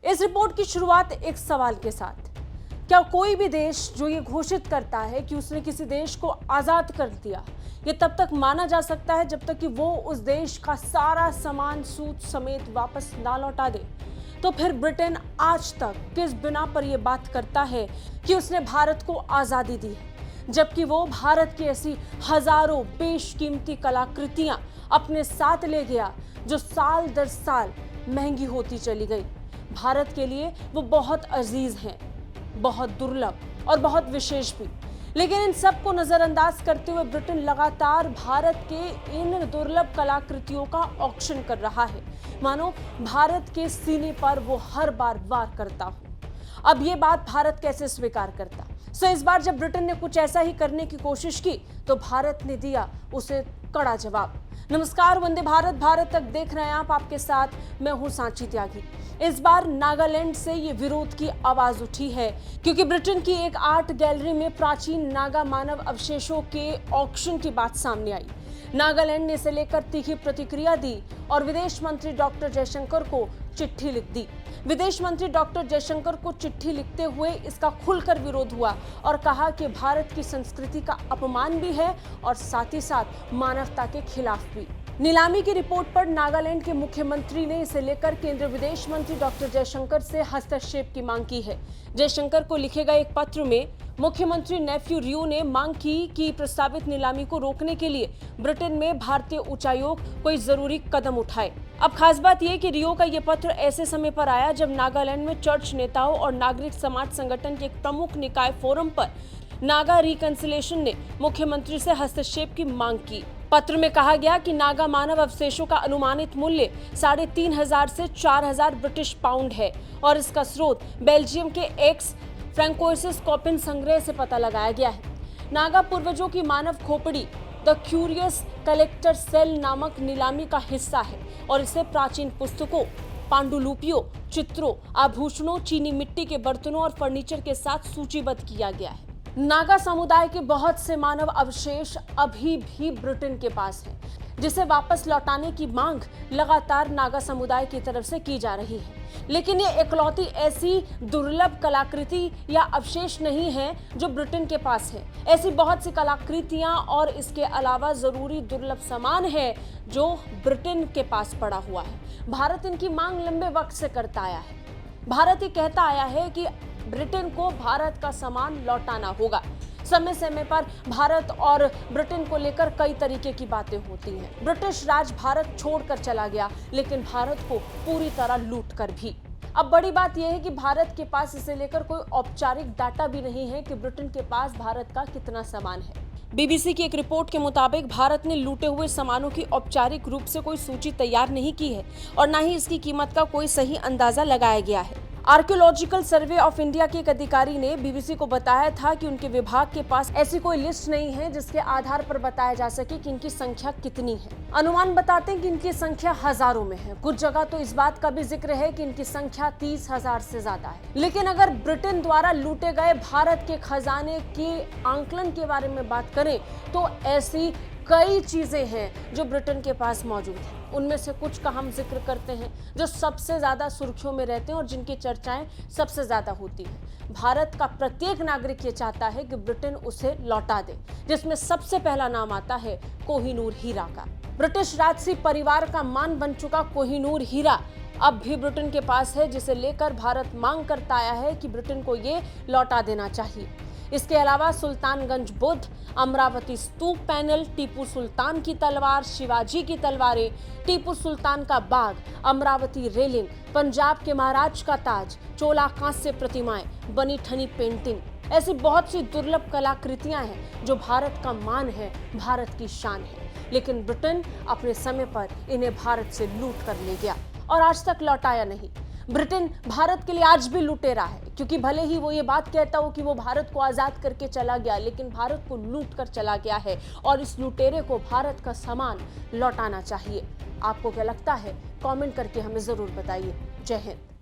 इस रिपोर्ट की शुरुआत एक सवाल के साथ। क्या कोई भी देश जो ये घोषित करता है कि उसने किसी देश को आजाद कर दिया, ये तब तक माना जा सकता है जब तक कि वो उस देश का सारा सामान सूद समेत वापस ना लौटा दे? तो फिर ब्रिटेन आज तक किस बिना पर यह बात करता है कि उसने भारत को आजादी दी है, जबकि वो भारत की ऐसी हजारों बेशकीमती कलाकृतियां अपने साथ ले गया जो साल दर साल महंगी होती चली गई। भारत के लिए वो बहुत अजीज हैं, बहुत दुर्लभ और बहुत विशेष भी। लेकिन इन सब को नजरअंदाज करते हुए ब्रिटेन लगातार भारत के इन दुर्लभ कलाकृतियों का ऑक्शन कर रहा है, मानो भारत के सीने पर वो हर बार वार करता हो। अब ये बात भारत कैसे स्वीकार करता? सो इस बार जब ब्रिटेन ने कुछ ऐसा ही करने की कोशिश की तो भारत ने दिया उसे कड़ा जवाब। नमस्कार, वंदे भारत, भारत तक देख रहे हैं आप, आपके साथ मैं हूं सांची त्यागी। इस बार नागालैंड से ये विरोध की आवाज उठी है क्योंकि ब्रिटेन की एक आर्ट गैलरी में प्राचीन नागा मानव अवशेषों के ऑक्शन की बात सामने आई। नागालैंड ने इसे लेकर तीखी प्रतिक्रिया दी और विदेश मंत्री डॉक्टर जयशंकर को चिट्ठी लिख दी। विदेश मंत्री डॉक्टर जयशंकर को चिट्ठी लिखते हुए इसका खुलकर विरोध हुआ और कहा कि भारत की संस्कृति का अपमान भी है और साथ ही साथ मानवता के खिलाफ भी। नीलामी की रिपोर्ट पर नागालैंड के मुख्यमंत्री ने इसे लेकर केंद्रीय विदेश मंत्री डॉक्टर जयशंकर से हस्तक्षेप की मांग की है। जयशंकर को लिखे गए एक पत्र में मुख्यमंत्री नेफ्यू रियो ने मांग की कि प्रस्तावित नीलामी को रोकने के लिए ब्रिटेन में भारतीय उच्चायोग कोई जरूरी कदम उठाए। अब खास बात यह कि रियो का यह पत्र ऐसे समय पर आया जब नागालैंड में चर्च नेताओं और नागरिक समाज संगठन के एक प्रमुख निकाय फोरम पर नागा रिकंसिलेशन ने मुख्यमंत्री से हस्तक्षेप की मांग की। पत्र में कहा गया कि नागा मानव अवशेषों का अनुमानित मूल्य 3,500 से 4,000 ब्रिटिश पाउंड है और इसका स्रोत बेल्जियम के एक्स फ्रैंकोइसिस कॉपिन संग्रह से पता लगाया गया है। नागा पूर्वजों की मानव खोपड़ी द क्यूरियस कलेक्टर सेल नामक नीलामी का हिस्सा है और इसे प्राचीन पुस्तकों, पांडुलिपियों, चित्रों, आभूषणों, चीनी मिट्टी के बर्तनों और फर्नीचर के साथ सूचीबद्ध किया गया है। नागा समुदाय के बहुत से मानव अवशेष अभी भी ब्रिटेन के पास हैं, जिसे वापस लौटाने की मांग लगातार नागा समुदाय की तरफ से की जा रही है। लेकिन ये इकलौती ऐसी दुर्लभ कलाकृति या अवशेष नहीं है जो ब्रिटेन के पास है। ऐसी बहुत सी कलाकृतियां और इसके अलावा जरूरी दुर्लभ सामान है जो ब्रिटेन के पास पड़ा हुआ है। भारत इनकी मांग लंबे वक्त से करता आया है। भारत ये कहता आया है कि ब्रिटेन को भारत का सामान लौटाना होगा। समय समय पर भारत और ब्रिटेन को लेकर कई तरीके की बातें होती हैं। ब्रिटिश राज भारत छोड़कर चला गया, लेकिन भारत को पूरी तरह लूट कर भी। अब बड़ी बात यह है कि भारत के पास इसे लेकर कोई औपचारिक डाटा भी नहीं है कि ब्रिटेन के पास भारत का कितना सामान है। बीबीसी की एक रिपोर्ट के मुताबिक भारत ने लूटे हुए सामानों की औपचारिक रूप से कोई सूची तैयार नहीं की है और न ही इसकी कीमत का कोई सही अंदाजा लगाया गया है। आर्कियोलॉजिकल सर्वे ऑफ इंडिया के एक अधिकारी ने बीबीसी को बताया था कि उनके विभाग के पास ऐसी कोई लिस्ट नहीं है जिसके आधार पर बताया जा सके कि इनकी संख्या कितनी है। अनुमान बताते हैं कि इनकी संख्या हजारों में है। कुछ जगह तो इस बात का भी जिक्र है कि इनकी संख्या 30,000 से ज्यादा है। लेकिन अगर ब्रिटेन द्वारा लूटे गए भारत के खजाने के आंकलन के बारे में बात करें तो ऐसी कई चीजें हैं जो ब्रिटेन के पास मौजूद हैं। उनमें से कुछ का हम जिक्र करते हैं जो सबसे ज्यादा सुर्खियों में रहते हैं और जिनकी चर्चाएं सबसे ज्यादा होती हैं। भारत का प्रत्येक नागरिक ये चाहता है कि ब्रिटेन उसे लौटा दे, जिसमें सबसे पहला नाम आता है कोहिनूर हीरा का। ब्रिटिश राजसी परिवार का मान बन चुका कोहिनूर हीरा अब भी ब्रिटेन के पास है, जिसे लेकर भारत मांग करता आया है कि ब्रिटेन को ये लौटा देना चाहिए। इसके अलावा सुल्तानगंज बुद्ध, अमरावती स्तूप पैनल, टीपू सुल्तान की तलवार, शिवाजी की तलवारें, टीपू सुल्तान का बाग, अमरावती रेलिंग, पंजाब के महाराज का ताज, चोला कांस्य प्रतिमाएं, बनी ठनी पेंटिंग, ऐसी बहुत सी दुर्लभ कलाकृतियां हैं जो भारत का मान है, भारत की शान है। लेकिन ब्रिटेन अपने समय पर इन्हें भारत से लूट कर ले गया और आज तक लौटाया नहीं। ब्रिटेन भारत के लिए आज भी लुटेरा है, क्योंकि भले ही वो ये बात कहता हो कि वो भारत को आजाद करके चला गया, लेकिन भारत को लूट कर चला गया है और इस लुटेरे को भारत का सामान लौटाना चाहिए। आपको क्या लगता है? कमेंट करके हमें जरूर बताइए। जय हिंद।